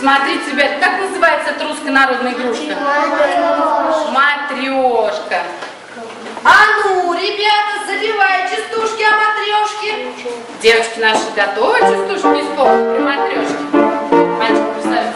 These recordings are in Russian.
Смотрите, ребят, как называется эта русская народная игрушка? Матрешка. А ну, ребята, запевай частушки о матрешке. Девочки наши готовы частушки исполнить при матрешке? Мальчик, представь.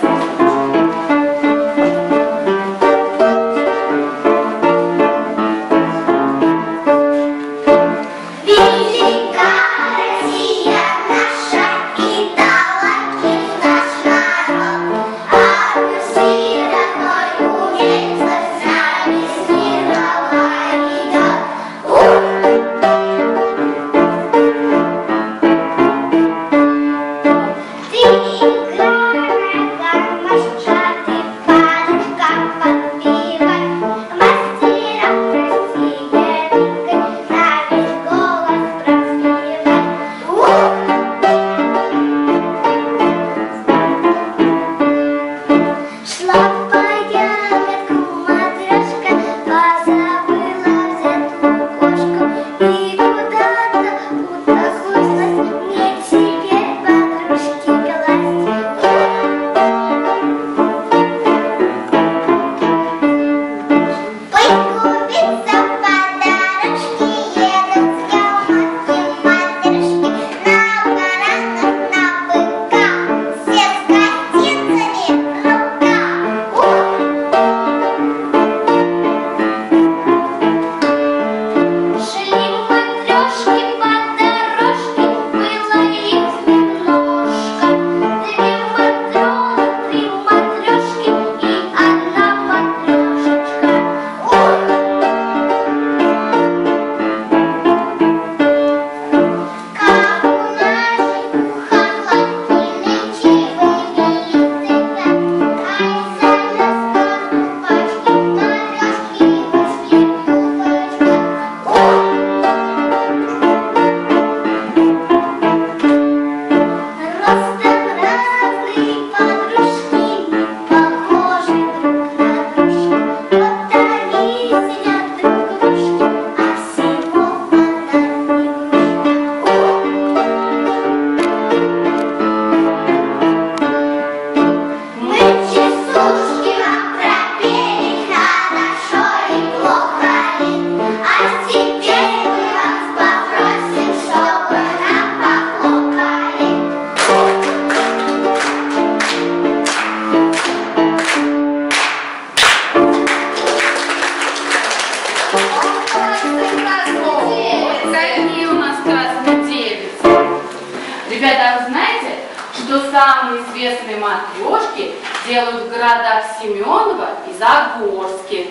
Ребята, вы знаете, что самые известные матрешки делают в городах Семеново и Загорске?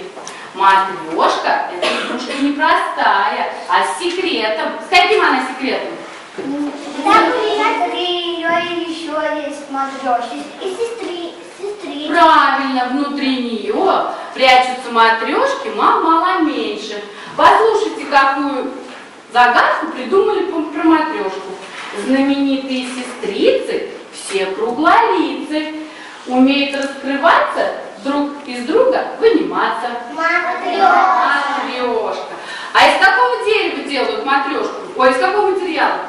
Матрешка – это игрушка не простая, а с секретом. С каким она секретом? Там внутри ее еще есть матрешки и сестры. Правильно, внутри нее прячутся матрешки мало меньше. Послушайте, какую загадку придумали про матрешку. Знаменитые сестрицы все круглолицы, умеют раскрываться, друг из друга выниматься. Матрешка. А из какого дерева делают матрешку? Ой, из какого материала?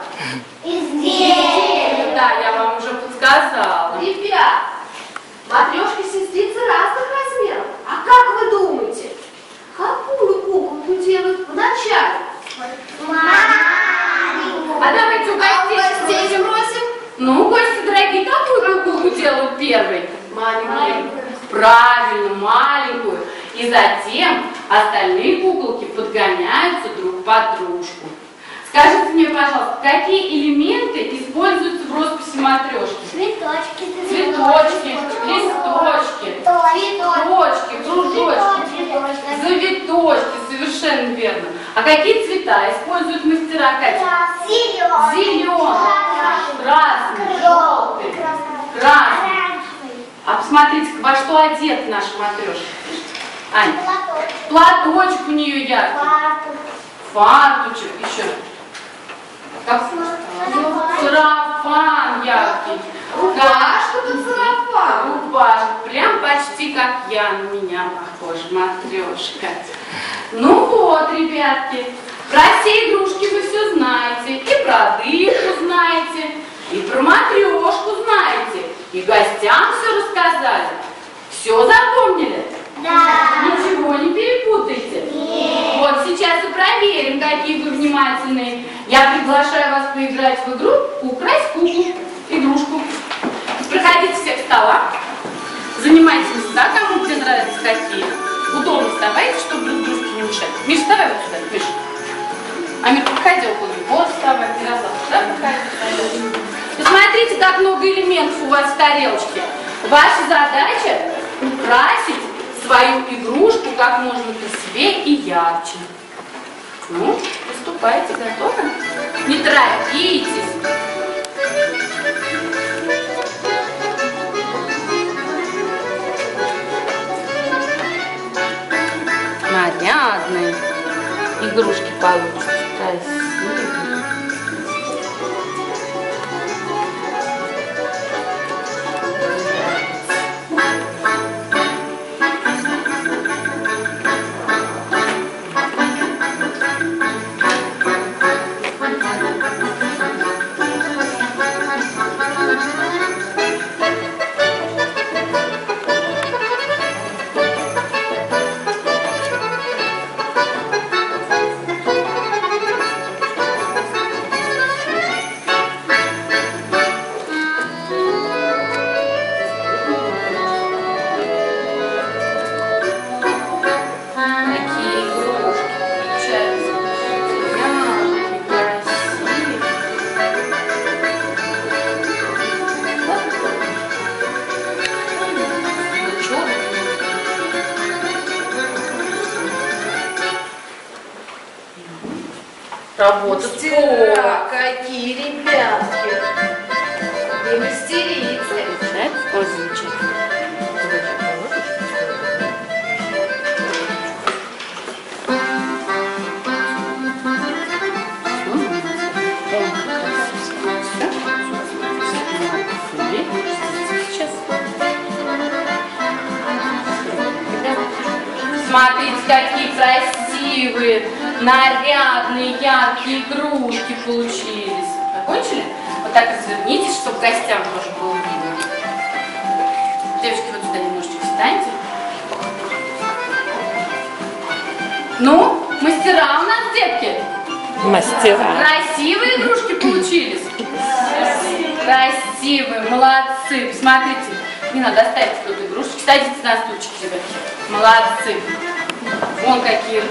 Из дерева. Да, я вам уже подсказала. Ребят, матрешки-сестрицы разных размеров. А как вы думаете, какую куколку делают вначале? А давайте у гостей спросим. Ну, гости дорогие, какую куколку делают первой? Маленькую. Правильно, маленькую. И затем остальные куколки подгоняются друг под дружку. Скажите мне, пожалуйста, какие элементы используются в росписи матрешки? Цветочки, Цветочки, листочки, цветочки, кружочки, завиточки, совершенно верно. А какие цвета используют мастера, Катя? Зеленый, красный, желтый, красный. А посмотрите, во что одет наша матрешка. Ань, платочек у нее яркий, фартучек еще. Как сарафан яркий. Рубашка тут сарафан. Рубашка, прям почти как я, на меня похожа матрешка. Ну вот, ребятки, про все игрушки вы все знаете. И про дырку знаете, и про матрешку знаете, и гостям все рассказали. сказали? Все запомнили? Да. Ничего не перепутайте. Нет. Вот сейчас и проверим, какие вы внимательные. Я приглашаю вас поиграть в игру «Украсть куклу», игрушку. Проходите все к столам, занимайтесь места, кому где нравятся какие. Удобно вставайте, чтобы друг дружке не мешать. Миш, вставай вот сюда, Миш. Амир, подходи около него. Вот вставай, Мирослав, сюда подходи. Посмотрите, как много элементов у вас в тарелочке. Ваша задача украсить свою игрушку как можно красивее и ярче. Ну, приступайте, готовы? Не торопитесь. Нарядные игрушки получатся. Красивые. Работа Мастера, какие ребятки. И мастерицы. Ой, замечательно. Смотрите, какие красивые, нарядные, яркие игрушки получились. Закончили? Вот так развернитесь, чтобы гостям тоже было видно. Девочки, вот сюда немножечко встаньте. Ну, мастера у нас, детки? Мастера. Красивые игрушки получились? Красивые, молодцы. Посмотрите, не надо оставить тут игрушки. Садитесь на стульчики, ребятки. Молодцы. Вон какие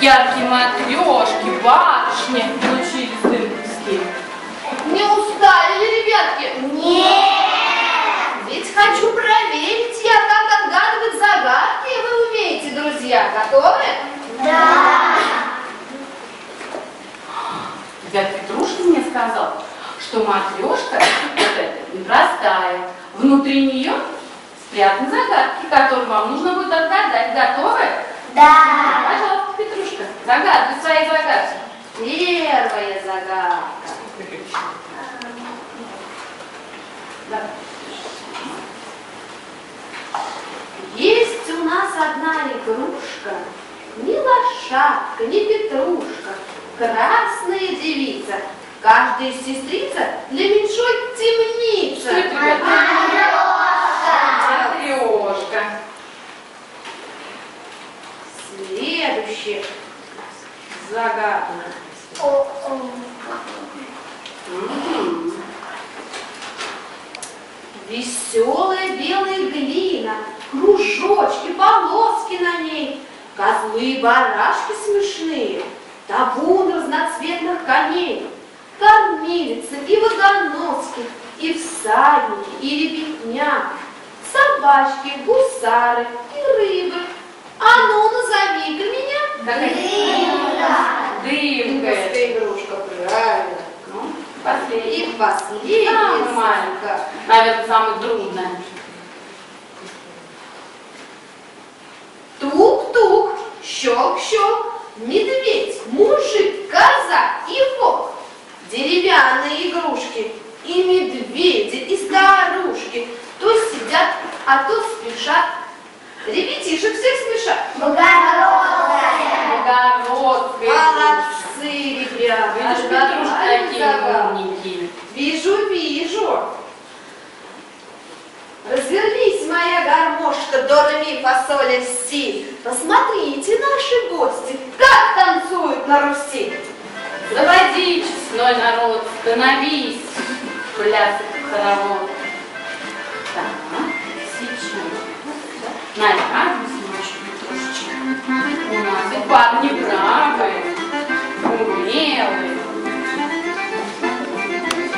яркие матрешки, барышни получились дымковские. Не устали ли, ребятки? Нет. Ведь хочу проверить я, как отгадывать загадки. Вы умеете, друзья. Готовы? Да. Ребят, Петрушка мне сказал, что матрешка вот эта непростая. Внутри нее спрятаны загадки, которые вам нужно будет отгадать. Готовы? Да. Пожалуйста, Петрушка, загадывай свои загадки. Первая загадка. Да. Есть у нас одна игрушка, ни лошадка, ни петрушка, красная девица, каждая сестрица для меньшой темница. Что это, ребята? Матрешка. Следующая загадка. Веселая белая глина, кружочки, полоски на ней, козлы и барашки смешные, табун разноцветных коней, кормилицы и водоноски, и всадники, и ребятня, собачки, гусары и рыбы. А ну, назови-ка меня. Дымка. Дымковская игрушка, правильно. Ну, последняя. И последняя Самая маленькая. Наверное, самая трудная. Тук-тук, щелк-щелк, медведь, мужик, коза и волк. Деревянные игрушки и медведи, и старушки то сидят, а то спешат. Ребятишек всех смешат. Благородная. Благородная. Молодцы, ребята. Видишь, Петрушка, Отгадали такие загадку. умненькие. Вижу, вижу. Развернись, мои солнышко, до ре ми фа соль ля си. Посмотрите, наши гости, как танцуют на Руси. Заводи, честной народ, становись, плясать в хоровод. Так, сейчас. Нарадуйся, ночью трошечки. У нас и парни бравые, умелые.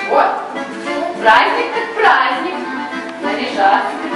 Вот, праздник как праздник, наряжаться